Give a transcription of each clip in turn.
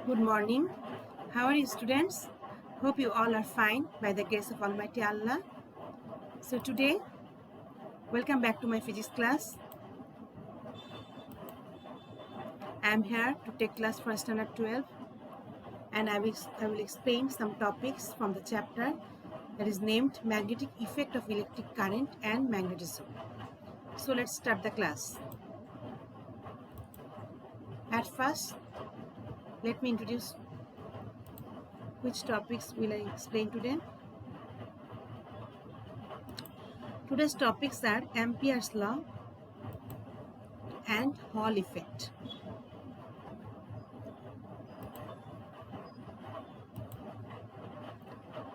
Good morning. How are you, students? Hope you all are fine by the grace of Almighty Allah. So today, welcome back to my physics class. I am here to take class for standard 12 and I will explain some topics from the chapter that is named Magnetic Effect of Electric Current and Magnetism. So let's start the class. At first, let me introduce which topics will I explain today. Today's topics are Ampere's law and Hall effect.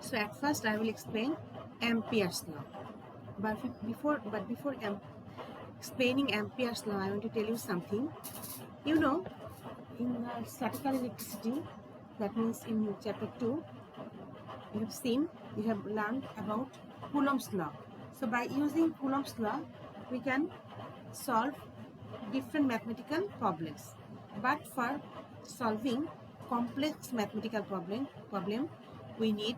So at first I will explain Ampere's law. But before explaining Ampere's law, I want to tell you something. You know, in statical electricity, that means in chapter 2, you have learned about Coulomb's law. So by using Coulomb's law, we can solve different mathematical problems. But for solving complex mathematical problem, we need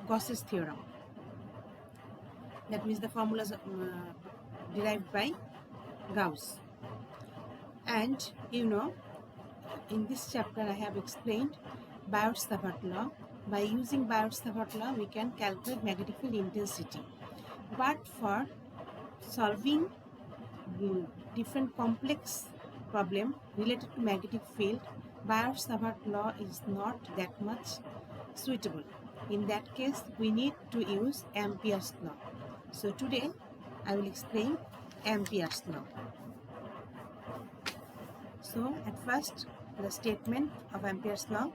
Gauss's theorem. That means the formulas derived by Gauss. And you know, in this chapter I have explained Biot-Savart law. By using Biot-Savart law, we can calculate magnetic field intensity. But for solving different complex problem related to magnetic field, Biot-Savart law is not that much suitable. In that case, we need to use Ampere's law. So today, I will explain Ampere's law. So at first, the statement of Ampere's law: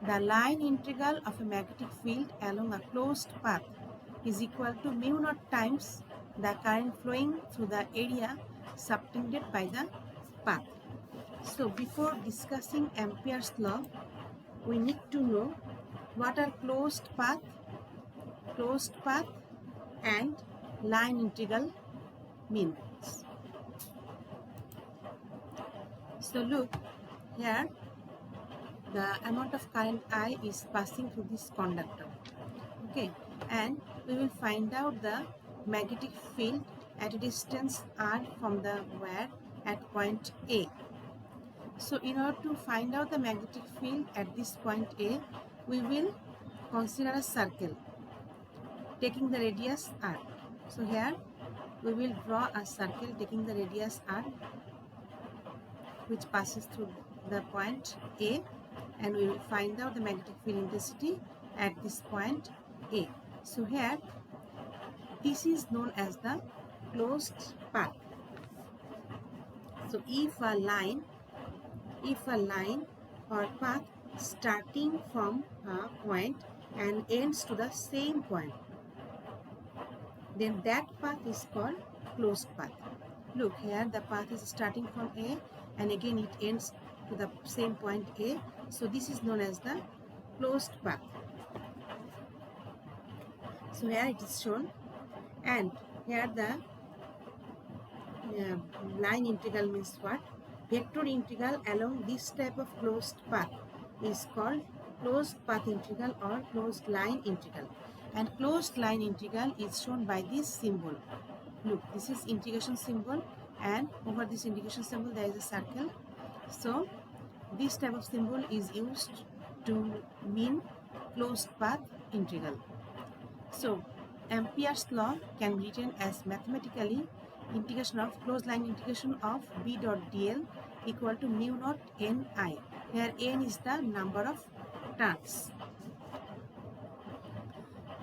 the line integral of a magnetic field along a closed path is equal to mu naught times the current flowing through the area subtended by the path. So before discussing Ampere's law, we need to know what are closed path and line integral means. So look here, the amount of current I is passing through this conductor. Okay, and we will find out the magnetic field at a distance r from the wire at point A. So in order to find out the magnetic field at this point A, we will consider a circle taking the radius r. So here we will draw a circle taking the radius r, which passes through the point A, and we will find out the magnetic field intensity at this point A. So here, this is known as the closed path. So if a line or path starting from a point and ends to the same point, then that path is called closed path. Look here, the path is starting from A and again it ends to the same point A. So this is known as the closed path. So here it is shown, and here the line integral means what? Vector integral along this type of closed path is called closed path integral or closed line integral. And closed line integral is shown by this symbol. Look, this is integration symbol, and over this integration symbol there is a circle. So this type of symbol is used to mean closed path integral. So Ampere's law can be written as mathematically integration of closed line integration of B dot dl equal to mu naught Ni, where n is the number of turns.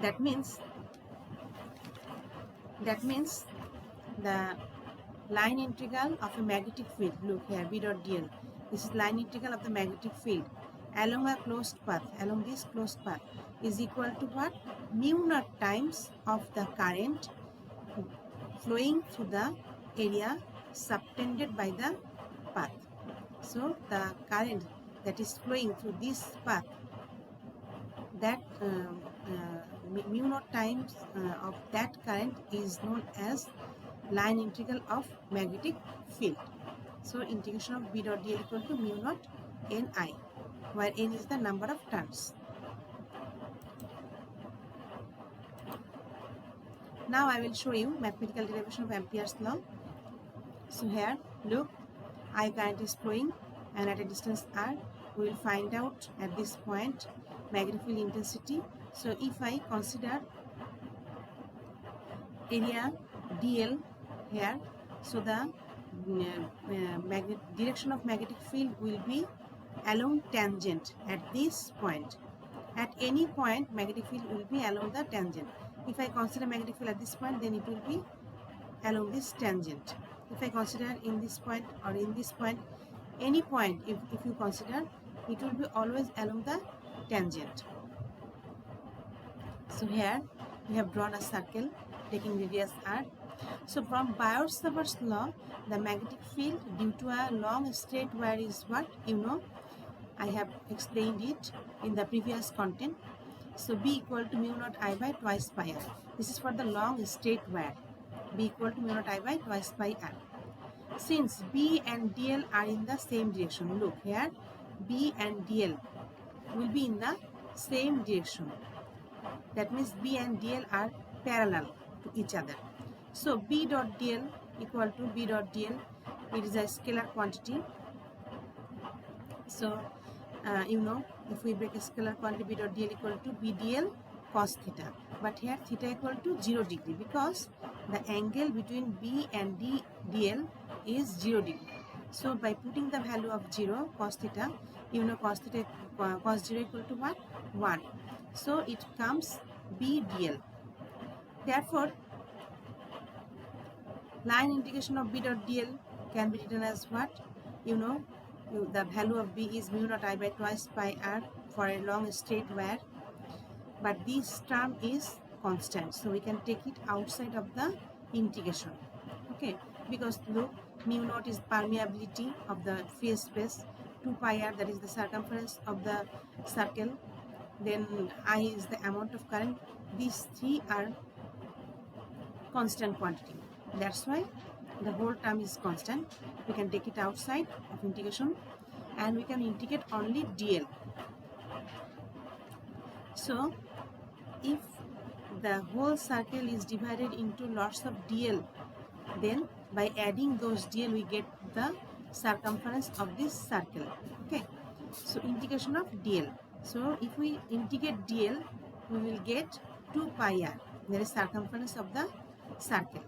That means the line integral of a magnetic field, look here, B dot dl, this is line integral of the magnetic field along a closed path, along this closed path, is equal to what? Mu naught times of the current flowing through the area subtended by the path. So the current that is flowing through this path, that mu naught times of that current is known as line integral of magnetic field. So integration of B dot dl equal to mu naught Ni. where n is the number of turns. Now I will show you mathematical derivation of Ampere's law. So here, look, I current is flowing and at a distance r, we will find out at this point magnetic field intensity. So if I consider area dl here, so the direction of magnetic field will be along tangent at this point. At any point, magnetic field will be along the tangent. If I consider magnetic field at this point, then it will be along this tangent. If I consider in this point or in this point, any point, if you consider, it will be always along the tangent. So here we have drawn a circle taking radius r. So from Biot-Savart's law, the magnetic field due to a long straight wire is what? You know, I have explained it in the previous content. So B equal to mu naught I by twice pi r. This is for the long straight wire. B equal to mu naught I by twice pi r. Since B and dl are in the same direction, look here, B and dl will be in the same direction. That means B and dl are parallel to each other. So B dot dl equal to B dot dl, it is a scalar quantity. So you know, if we break a scalar quantity, B dot dl equal to B dl cos theta. But here theta equal to 0 degree because the angle between B and dl is 0 degree. So by putting the value of 0 cos theta, you know cos 0 equal to what? 1. So it comes B dl. Therefore, line integration of B dot dl can be written as what? You know, the value of B is mu naught I by twice pi r for a long straight wire. But this term is constant, so we can take it outside of the integration. Okay, because look, mu naught is permeability of the free space, 2 pi r, that is the circumference of the circle, then I is the amount of current. These three are constant quantity. That's why the whole term is constant. We can take it outside of integration and we can integrate only dl. So if the whole circle is divided into lots of dl, then by adding those dl we get the circumference of this circle. Okay, so integration of dl. So if we integrate dl, we will get 2 pi r, that is circumference of the circle.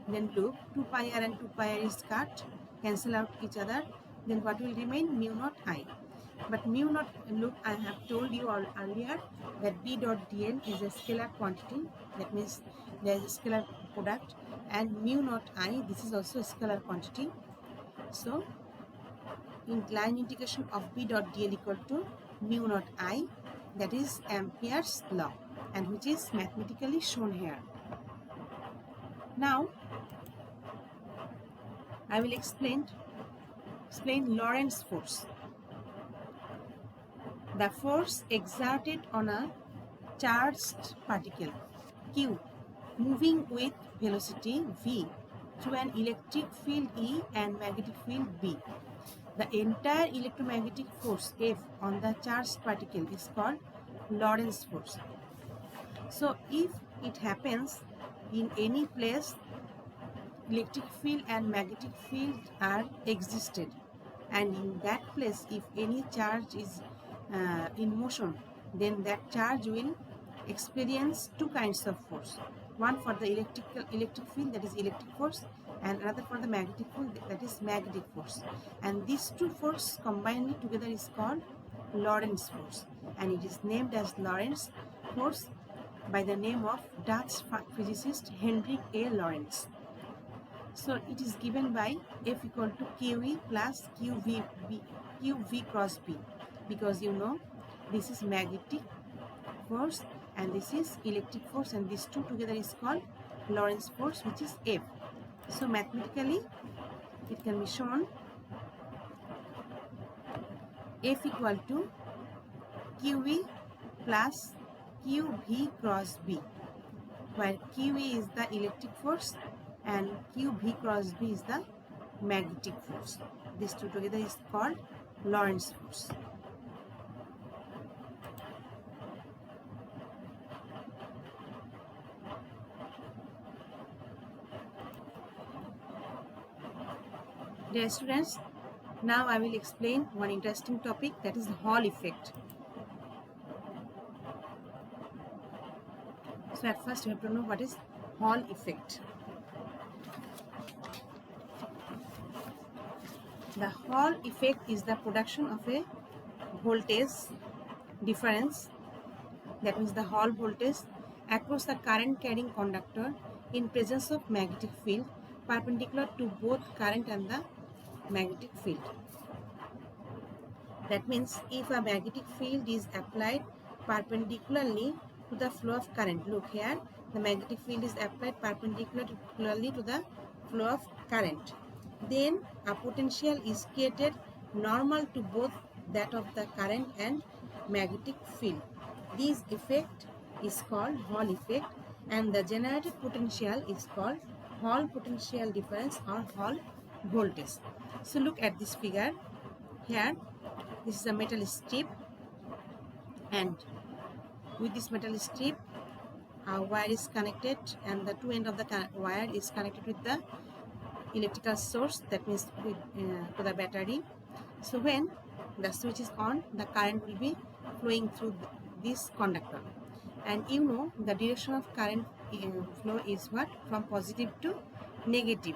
Then look, 2 pi r and 2 pi r is cut, cancel out each other, then what will remain? Mu naught I. But mu naught, look, I have told you earlier that B dot dl is a scalar quantity. That means there is a scalar product, and mu naught I, this is also a scalar quantity. So in line integration of B dot dl equal to mu naught I, that is Ampere's law, and which is mathematically shown here. Now I will explain Lorentz force. The force exerted on a charged particle Q moving with velocity v through an electric field E and magnetic field B. The entire electromagnetic force F on the charged particle is called Lorentz force. So if it happens in any place, electric field and magnetic field are existed, and in that place if any charge is in motion, then that charge will experience two kinds of force. One for the electric field, that is electric force, and another for the magnetic field, that is magnetic force. And these two forces combined together is called Lorentz force, and it is named as Lorentz force by the name of Dutch physicist Hendrik A. Lorentz. So it is given by F equal to QE plus QV cross B, because you know this is magnetic force and this is electric force, and these two together is called Lorentz force, which is F. So mathematically it can be shown F equal to QE plus QV cross B, where QE is the electric force and QV cross B is the magnetic force. These two together is called Lorentz force. Dear students, now I will explain one interesting topic, that is Hall effect. So at first you have to know what is Hall effect. The Hall effect is the production of a voltage difference, that means the Hall voltage, across the current carrying conductor in presence of magnetic field perpendicular to both current and the magnetic field. That means if a magnetic field is applied perpendicularly to the flow of current, look here, the magnetic field is applied perpendicularly to the flow of current, then a potential is created normal to both that of the current and magnetic field. This effect is called Hall effect, and the generated potential is called Hall potential difference or Hall voltage. So look at this figure here. This is a metal strip, and with this metal strip a wire is connected, and the two end of the wire is connected with the electrical source, that means with, to the battery. So when the switch is on, the current will be flowing through this conductor, and you know the direction of current flow is what? From positive to negative.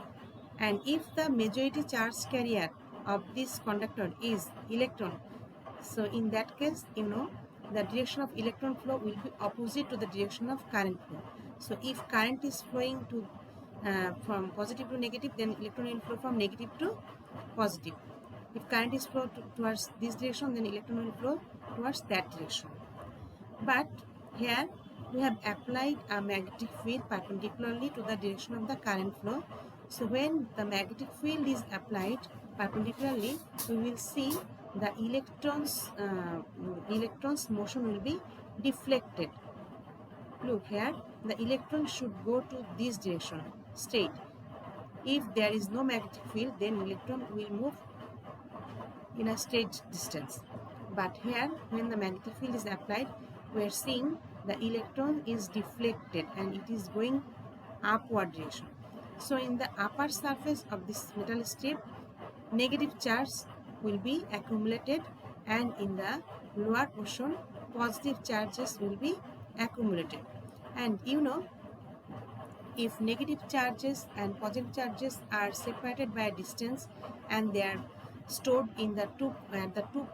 And if the majority charge carrier of this conductor is electron, so in that case, you know, the direction of electron flow will be opposite to the direction of current flow. So if current is flowing to from positive to negative, then electron will flow from negative to positive. If current is flow towards this direction, then electron will flow towards that direction. But here we have applied a magnetic field perpendicularly to the direction of the current flow. So when the magnetic field is applied perpendicularly, we will see the electrons motion will be deflected. Look here, the electron should go to this direction straight. If there is no magnetic field, then electron will move in a straight distance. But here, when the magnetic field is applied, we are seeing the electron is deflected and it is going upward direction. So in the upper surface of this metal strip, negative charge will be accumulated, and in the lower portion, positive charges will be accumulated. And you know, if negative charges and positive charges are separated by a distance and they are stored in the two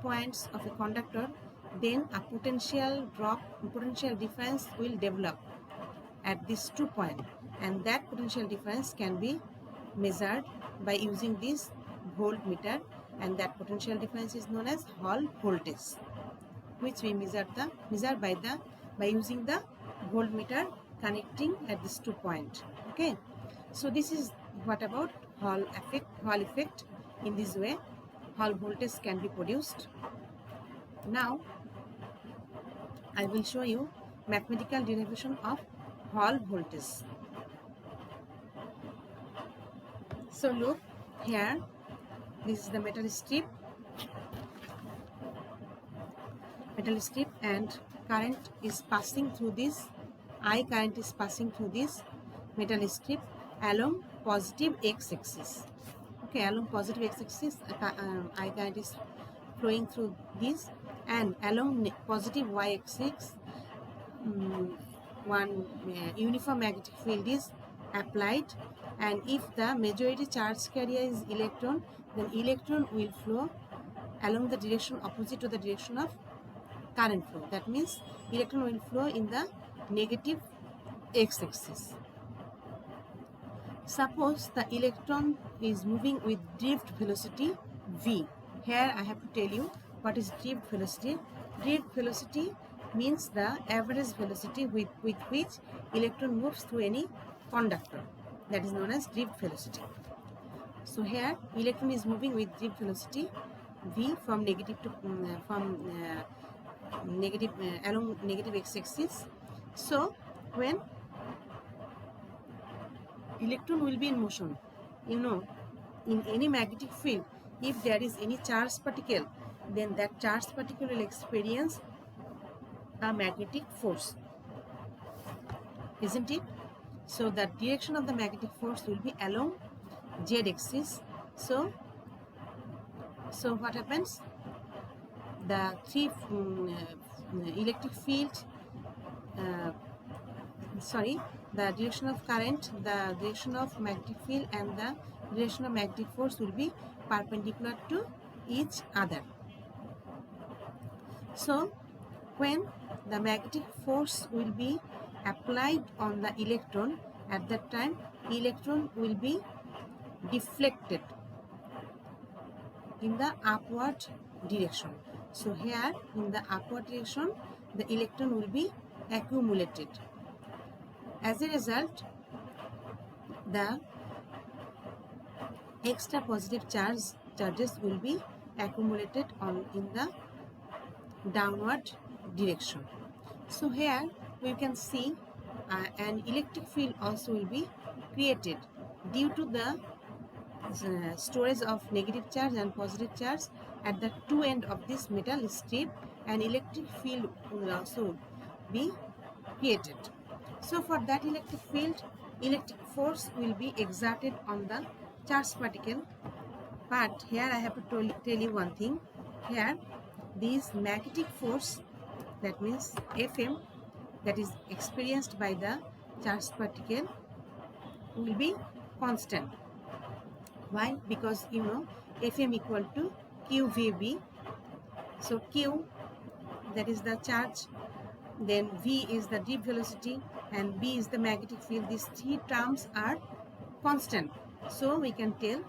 points of a conductor, then a potential difference will develop at these 2 points, and that potential difference can be measured by using this voltmeter, and that potential difference is known as Hall voltage, which we measure by using the voltmeter connecting at these 2 points. Okay, so this is what about Hall effect. In this way, Hall voltage can be produced. Now I will show you mathematical derivation of Hall voltage. So look here, this is the metal strip, and current is passing through this, I current is passing through this metal strip along positive x-axis. Okay, along positive x-axis, I current is flowing through this, and along positive y-axis, one uniform magnetic field is applied, and if the majority charge carrier is electron, then electron will flow along the direction opposite to the direction of current flow. That means electron will flow in the negative x-axis. Suppose the electron is moving with drift velocity v. Here I have to tell you what is drift velocity. Drift velocity means the average velocity with which electron moves through any conductor. That is known as drift velocity. So here electron is moving with drift velocity v from negative to along negative x-axis. So when electron will be in motion, you know, in any magnetic field, if there is any charged particle, then that charged particle will experience a magnetic force, isn't it? So the direction of the magnetic force will be along z axis. So So what happens? The electric field, uh, the direction of current, the direction of magnetic field, and the direction of magnetic force will be perpendicular to each other. So when the magnetic force will be applied on the electron, at that time electron will be deflected in the upward direction. So here in the upward direction the electron will be accumulated. As a result, the extra positive charges will be accumulated in the downward direction. So here we can see an electric field also will be created due to the storage of negative charge and positive charge at the two end of this metal strip. An electric field will also be created. So for that electric field, electric force will be exerted on the charged particle. But here I have to tell you one thing. Here this magnetic force, that means Fm, that is experienced by the charged particle will be constant. Why? Because you know Fm equal to QVB. So Q, that is the charge, then V is the deep velocity, and B is the magnetic field. These three terms are constant. So we can tell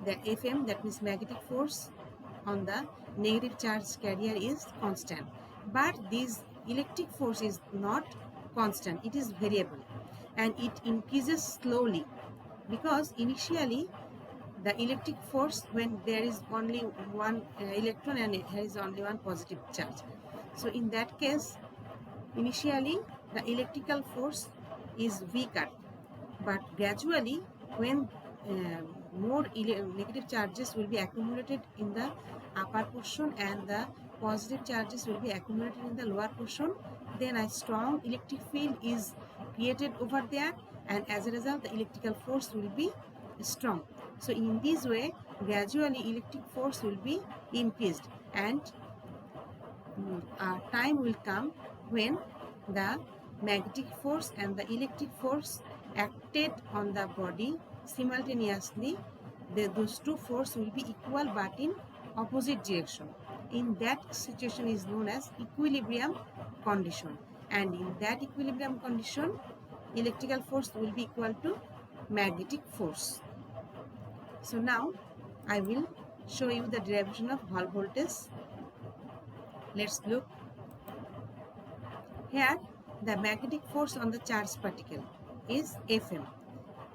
that Fm, that means magnetic force on the negative charge carrier, is constant. But this electric force is not constant, it is variable, and it increases slowly, because initially the electric force, when there is only one electron and there is only one positive charge, so in that case initially the electrical force is weaker, but gradually when more negative charges will be accumulated in the upper portion and the positive charges will be accumulated in the lower portion, then a strong electric field is created over there, and as a result the electrical force will be strong. So in this way gradually electric force will be increased, and a time will come when the magnetic force and the electric force acted on the body simultaneously. Those two forces will be equal but in opposite direction. In that situation is known as equilibrium condition, and in that equilibrium condition electrical force will be equal to magnetic force. So now I will show you the derivation of Hall voltage. Let's look. Here the magnetic force on the charged particle is Fm,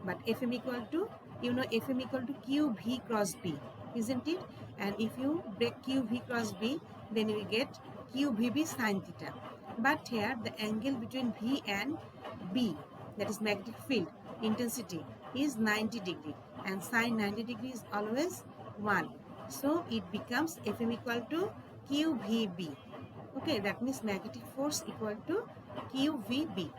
but Fm equal to, you know, Fm equal to QV cross B, isn't it? And if you break QV cross B, then you get QVB sin theta. But here the angle between V and B, that is magnetic field intensity, is 90 degree, and sin 90 degree is always 1. So it becomes Fm equal to QVB. Okay, that means magnetic force equal to QVB.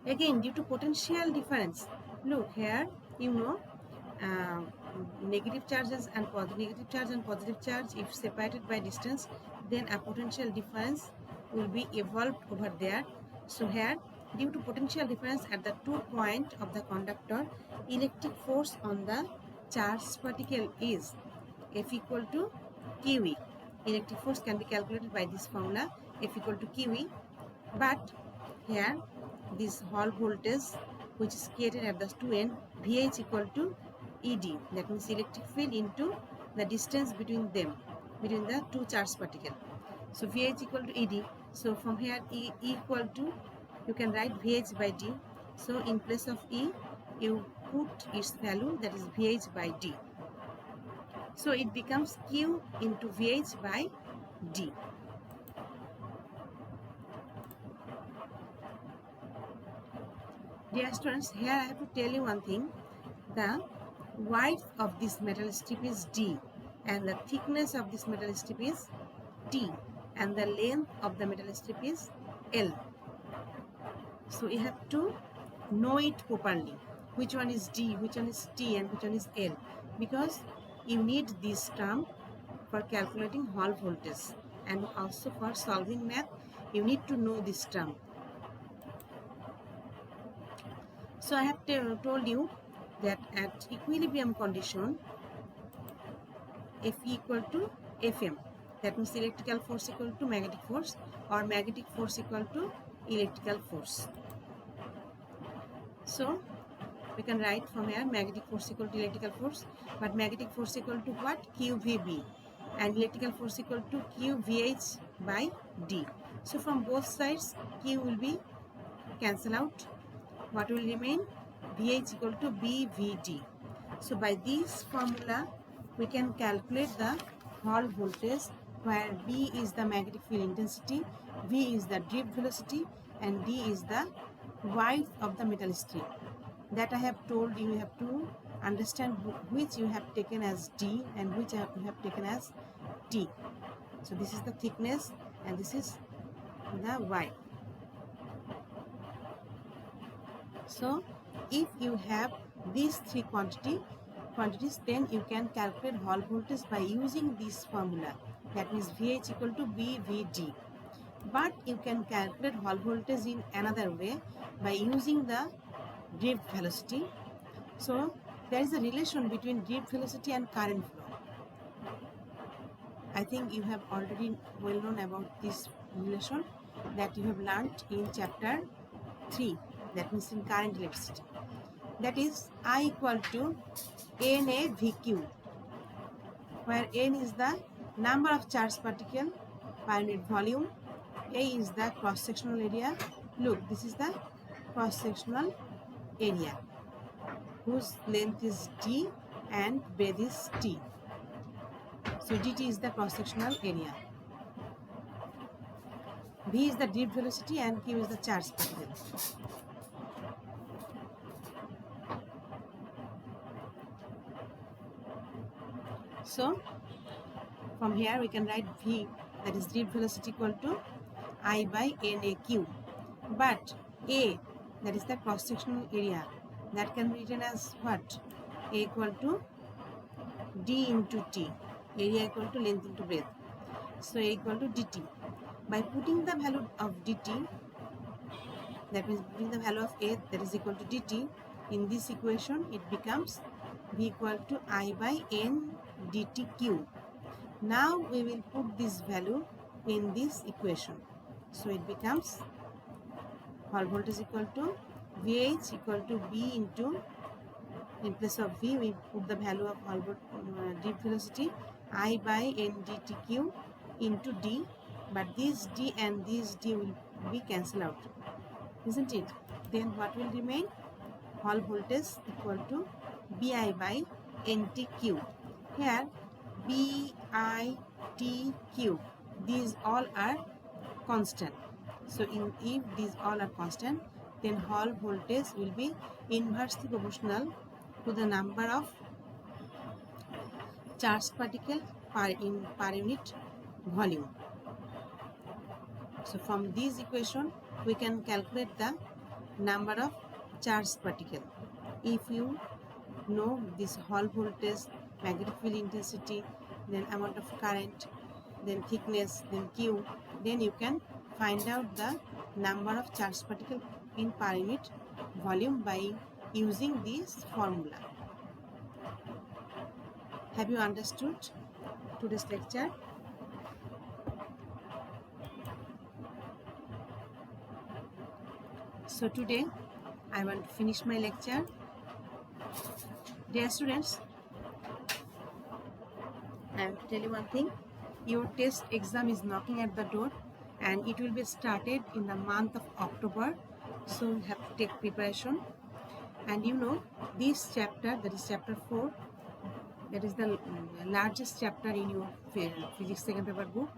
Again, due to potential difference, look here, you know, negative charges and negative charge and positive charge, if separated by distance, then a potential difference will be evolved over there. So here, due to potential difference at the 2 point of the conductor, electric force on the charged particle is F equal to QE. Electric force can be calculated by this formula, F equal to QE. But here this Hall voltage which is created at the two end, VH equal to ED, that means electric field into the distance between them, between the two charged particle. So VH equal to ED. So from here E equal to, you can write VH by D. So in place of E you put its value, that is VH by D. So it becomes Q into VH by D. Dear students, here I have to tell you one thing. The width of this metal strip is D, and the thickness of this metal strip is T, and the length of the metal strip is L. So you have to know it properly. which one is D, which one is T, and which one is L, because you need this term for calculating Hall voltage, and also for solving math you need to know this term. So I have told you that at equilibrium condition F equal to Fm, that means electrical force equal to magnetic force, or magnetic force equal to electrical force. So we can write from here magnetic force equal to electrical force, but magnetic force equal to what? QVB, and electrical force equal to QVH by D. So from both sides Q will be cancel out. What will remain? VH equal to BVD. So by this formula we can calculate the Hall voltage, where B is the magnetic field intensity, V is the drift velocity, and D is the width of the metal strip. That I have told you have to understand which you have taken as D and which you have taken as T. So this is the thickness and this is the width. So if you have these three quantities, then you can calculate Hall voltage by using this formula. That means VH equal to BVD. But you can calculate Hall voltage in another way by using the drift velocity. So there is a relation between drift velocity and current flow. I think you have already well known about this relation that you have learned in chapter 3, that means in current electricity. That is I equal to NaVq, where N is the number of charged particle per unit volume, A is the cross-sectional area. Look, this is the cross-sectional area whose length is D and breadth is T. So dt is the cross-sectional area. V is the drift velocity and Q is the charge particle. So from here we can write V, that is drift velocity, equal to I by NaQ. But A, that is the cross-sectional area, that can be written as what? A equal to D into T, area equal to length into breadth. So A equal to dt. By putting the value of dt, that means putting the value of A, that is equal to dt, in this equation it becomes V equal to I by N dtq. Now we will put this value in this equation. So it becomes Hall voltage equal to VH equal to B into, in place of V we put the value of Hall drift velocity, I by N dtq into D, but this D and this D will be cancelled out, isn't it? Then what will remain? Hall voltage equal to Bi by NTQ. Here BITQ, these all are constant. So if these all are constant, then Hall voltage will be inversely proportional to the number of charged particle per unit volume. So from this equation we can calculate the number of charged particle. If you know this Hall voltage, magnetic field intensity, then amount of current, then thickness, then Q, then you can find out the number of charged particle in per unit volume by using this formula. Have you understood today's lecture? So today I want to finish my lecture. Dear students, I will tell you one thing. Your test exam is knocking at the door and it will be started in the month of October. So you have to take preparation. And you know, this chapter, that is chapter 4, that is the largest chapter in your physics second paper book.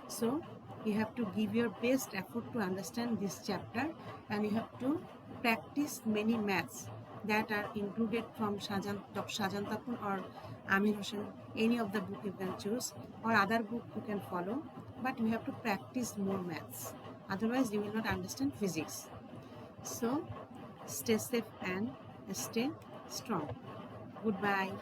So you have to give your best effort to understand this chapter, and you have to practice many maths that are included from Dr. Shahjahan Tapun or Amir Hossain, any of the book you can choose, or other book you can follow, but you have to practice more maths, otherwise you will not understand physics. So stay safe and stay strong. Goodbye.